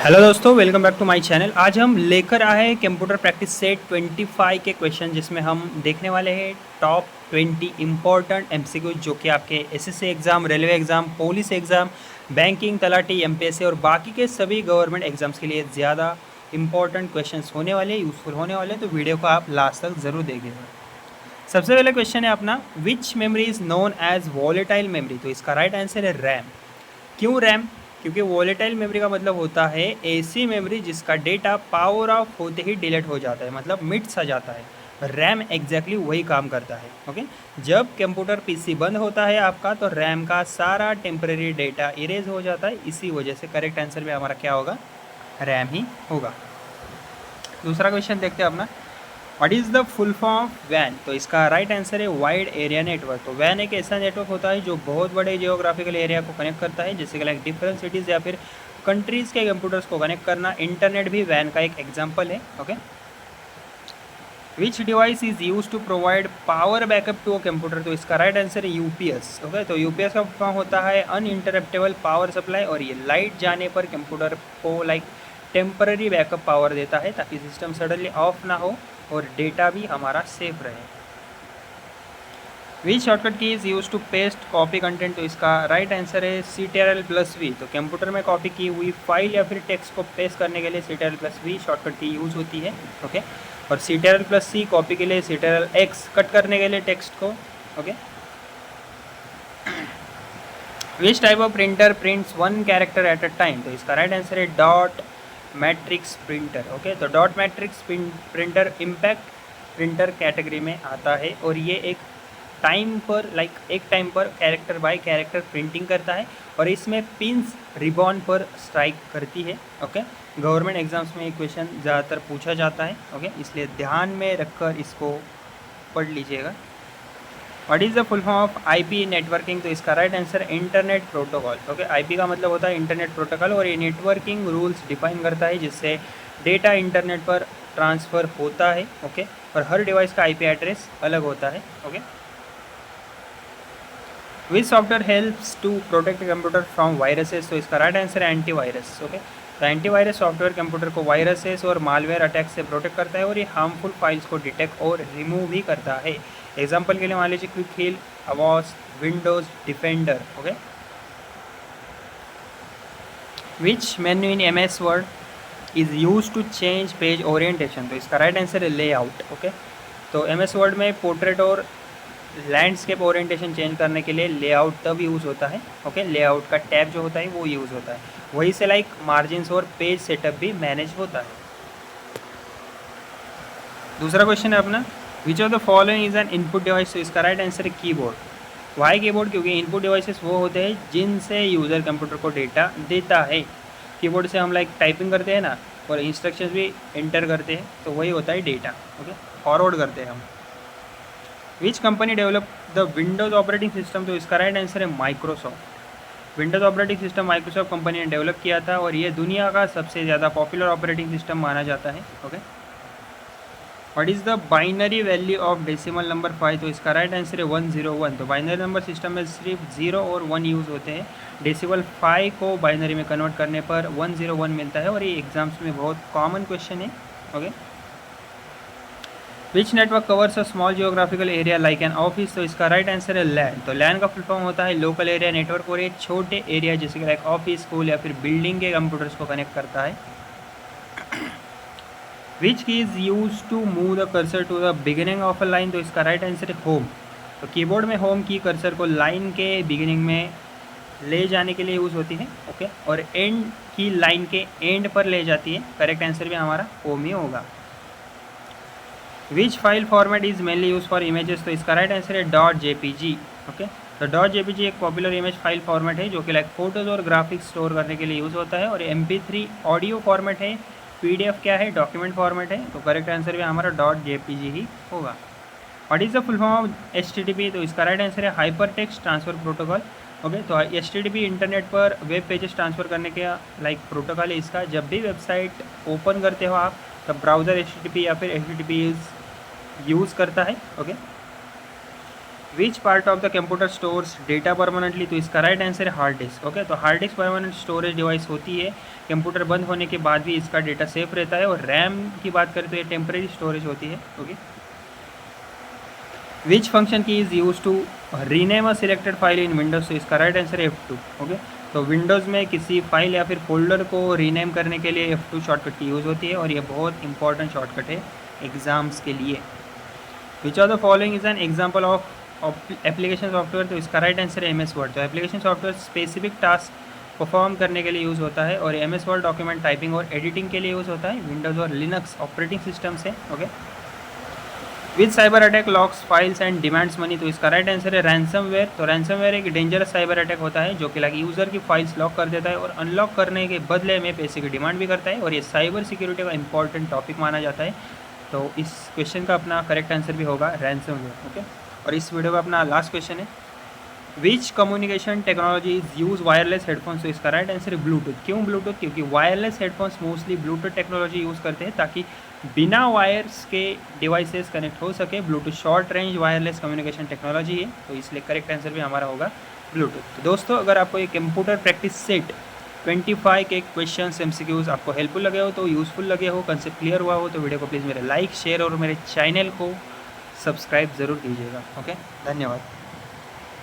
Hello दोस्तों, welcome back to my channel. आज हम लेकर आए हैं कंप्यूटर प्रैक्टिस सेट 25 के क्वेश्चन, जिसमें हम देखने वाले हैं टॉप 20 इम्पोर्टेंट एमसीक्यू जो कि आपके SSC exam, railway exam, police exam, banking, talati, MPSC और बाकी के सभी गवर्नमेंट एग्जाम्स के लिए ज़्यादा इंपॉर्टेंट क्वेश्चंस होने वाले, यूज़फुल होने वाले। तो वीडियो को आप लास्ट तक ज़रूर देखिएगा। सबसे पहले क्वेश्चन है अपना, which memory is known as volatile memory. तो इसका राइट आंसर है रैम। क्यों रैम? क्योंकि वॉलेटाइल मेमोरी का मतलब होता है ऐसी मेमोरी जिसका डेटा पावर ऑफ होते ही डिलीट हो जाता है, मतलब मिट सा जाता है। रैम एग्जैक्टली वही काम करता है। ओके, जब कंप्यूटर पीसी बंद होता है आपका, तो रैम का सारा टेम्परेरी डेटा इरेज हो जाता है। इसी वजह से करेक्ट आंसर में हमारा क्या होगा? रैम ही होगा। दूसरा क्वेश्चन देखते हैं अपना, what is the full form of वैन। तो इसका राइट आंसर है वाइड एरिया नेटवर्क। तो वैन एक ऐसा नेटवर्क होता है जो बहुत बड़े जियोग्राफिकल एरिया को कनेक्ट करता है, जैसे कि लाइक डिफरेंट सिटीज़ या फिर कंट्रीज़ के कंप्यूटर्स को कनेक्ट करना। इंटरनेट भी वैन का एक एग्जाम्पल है। Okay, which device is use to provide power backup to a computer. तो इसका राइट आंसर है यूपीएस। ओके, तो यूपीएस का फॉर्म होता है अनइंटरप्टेबल पावर सप्लाई, और ये लाइट जाने पर कंप्यूटर को लाइक टेम्पररी बैकअप पावर देता है, ताकि सिस्टम सडनली ऑफ ना हो और डेटा भी हमारा सेफ रहे। Which shortcut key is use to paste copy content. तो इसका राइट आंसर है CTRL+V। तो कंप्यूटर में कॉपी की हुई फाइल या फिर टेक्स्ट को पेस्ट करने के लिए CTRL+V शॉर्टकट की यूज़ होती है। ओके, और CTRL+C कॉपी के लिए, CTRL+X कट करने के लिए टेक्स्ट को। Okay, which type of printer prints one character at a time. तो इसका राइट आंसर है डॉट मैट्रिक्स प्रिंटर। ओके, तो dot matrix printer impact printer category में आता है, और ये एक टाइम पर एक टाइम पर कैरेक्टर बाय कैरेक्टर प्रिंटिंग करता है, और इसमें पिंस रिबॉन पर स्ट्राइक करती है। ओके, गवर्नमेंट एग्जाम्स में ये क्वेश्चन ज़्यादातर पूछा जाता है। ओके, इसलिए ध्यान में रखकर इसको पढ़ लीजिएगा। What is the full form of IP networking. तो इसका राइट आंसर है इंटरनेट प्रोटोकॉल। ओके, आईपी का मतलब होता है इंटरनेट प्रोटोकॉल, और ये नेटवर्किंग रूल्स डिफाइन करता है जिससे डेटा इंटरनेट पर ट्रांसफ़र होता है। ओके, और हर डिवाइस का आईपी एड्रेस अलग होता है। Okay, which software helps to protect computer from viruses. तो इसका राइट आंसर है एंटीवायरस। ओके, तो एंटीवायरस सॉफ्टवेयर कंप्यूटर को वायरसेस और मालवेयर अटैक से प्रोटेक्ट करता है, और ये हार्मफुल फाइल्स को डिटेक्ट और रिमूव भी करता है। एग्जाम्पल के लिए मान लीजिए Quick Heal, Avast, Windows Defender. Okay, which menu in MS Word is use to change page orientation. तो इसका राइट आंसर है लेआउट। ओके, तो MS वर्ड में पोर्ट्रेट और लैंडस्केप ओरिएंटेशन चेंज करने के लिए लेआउट तब यूज़ होता है। ओके, लेआउट का टैब जो होता है वो यूज़ होता है। वहीं से लाइक मार्जिन्स और पेज सेटअप भी मैनेज होता है। दूसरा क्वेश्चन है अपना, which of the following is an input device. तो इसका राइट आंसर है कीबोर्ड। Why keyboard? क्योंकि इनपुट डिवाइसेस वो होते हैं जिनसे यूज़र कंप्यूटर को डेटा देता है। कीबोर्ड से हम लाइक टाइपिंग करते हैं ना, और इंस्ट्रक्शंस भी एंटर करते हैं, तो वही होता है डेटा। ओके, फॉरवर्ड करते हैं हम। Which company develop the Windows operating system. तो इसका राइट आंसर है Microsoft. Windows operating system Microsoft company ने डेवलप किया था, और ये दुनिया का सबसे ज़्यादा पॉपुलर ऑपरेटिंग सिस्टम माना जाता है। Okay, what is the binary value of decimal number 5। तो इसका राइट आंसर है 101। तो बाइनरी नंबर सिस्टम में सिर्फ 0 और 1 यूज़ होते हैं। डेसिमल 5 को बाइनरी में कन्वर्ट करने पर 101 मिलता है, और ये एग्जाम्स में बहुत कॉमन क्वेश्चन है। Okay, which network covers a small geographical area like an office. तो इसका राइट आंसर है लैन। तो लैन का फुल फॉर्म होता है लोकल एरिया नेटवर्क, और ये छोटे एरिया जैसे कि लाइक ऑफिस, स्कूल या फिर बिल्डिंग के कंप्यूटर्स को कनेक्ट करता है। Which key is use to move the cursor to the beginning of a line. तो इसका राइट आंसर है होम। तो कीबोर्ड में होम की कर्सर को लाइन के बिगिनिंग में ले जाने के लिए यूज़ होती है। ओके, और एंड की लाइन के एंड पर ले जाती है। करेक्ट आंसर भी हमारा होम ही होगा। Which file format is mainly use for images. तो इसका राइट आंसर है .jpg। ओके, तो .jpg एक पॉपुलर इमेज फाइल फॉर्मेट है जो कि लाइक फोटोज़ और ग्राफिक्स स्टोर करने के लिए यूज़ होता है, और MP3 ऑडियो फॉर्मेट है। PDF क्या है? डॉक्यूमेंट फॉर्मेट है। तो करेक्ट आंसर भी हमारा .jpg ही होगा। What is the full form of HTTP। तो इसका राइट आंसर है hyper text transfer protocol. Okay, तो HTTP इंटरनेट पर वेब पेजेस ट्रांसफ़र करने का लाइक प्रोटोकॉल है इसका। जब भी वेबसाइट ओपन करते हो आप, तब ब्राउज़र HTTP या फिर HTTP यूज़ करता है। Okay, which part of the computer stores data permanently, तो इसका राइट आंसर है हार्ड डिस्क। ओके, तो hard disk permanent storage device होती है, कंप्यूटर बंद होने के बाद भी इसका डेटा सेफ रहता है। और रैम की बात करें तो ये टेम्परेरी स्टोरेज होती है। Okay, which function key is use to rename a selected file in Windows, तो इसका राइट आंसर है F2। ओके, तो विंडोज़ में किसी फाइल या फिर फोल्डर को रीनेम करने के लिए F2 शॉर्टकट की यूज़ होती है, और ये बहुत इंपॉर्टेंट शॉर्टकट है एग्ज़ाम्स के लिए। विच of the following is an example of application software, तो इसका राइट आंसर है MS वर्ड। तो application software specific task perform करने के लिए यूज़ होता है, और MS वर्ड डॉक्यूमेंट टाइपिंग और एडिटिंग के लिए यूज़ होता है विंडोज़ और लिनक्स ऑपरेटिंग सिस्टम से। Okay, which cyber attack locks files and demands money, तो इसका राइट आंसर है रैंसमवेयर। तो रैंसमवेयर एक डेंजरस साइबर अटैक होता है जो कि लाइक यूज़र की फाइल्स लॉक कर देता है और अनलॉक करने के बदले में पैसे की डिमांड भी करता है, और ये साइबर सिक्योरिटी का इंपॉर्टेंट टॉपिक माना जाता है। तो इस क्वेश्चन का अपना करेक्ट आंसर भी होगा रैंसमवेयर। ओके, और इस वीडियो का अपना लास्ट क्वेश्चन है, which communication technology is use wireless headphones, तो इसका राइट आंसर है ब्लूटूथ। क्यों ब्लूटूथ? क्योंकि wireless headphones mostly Bluetooth technology use करते हैं ताकि बिना वायर्स के डिवाइसेस कनेक्ट हो सके। Bluetooth short range wireless communication technology है, तो इसलिए करेक्ट आंसर भी हमारा होगा ब्लूटूथ। तो दोस्तों, अगर आपको ये कंप्यूटर प्रैक्टिस सेट 25 के क्वेश्चन MCQs आपको हेल्पफुल लगे हो, तो यूज़फुल लगे हो, कंसेप्ट क्लियर हुआ हो, तो वीडियो को प्लीज़ मेरे लाइक शेयर और मेरे चैनल को सब्सक्राइब ज़रूर कीजिएगा। ओके, धन्यवाद।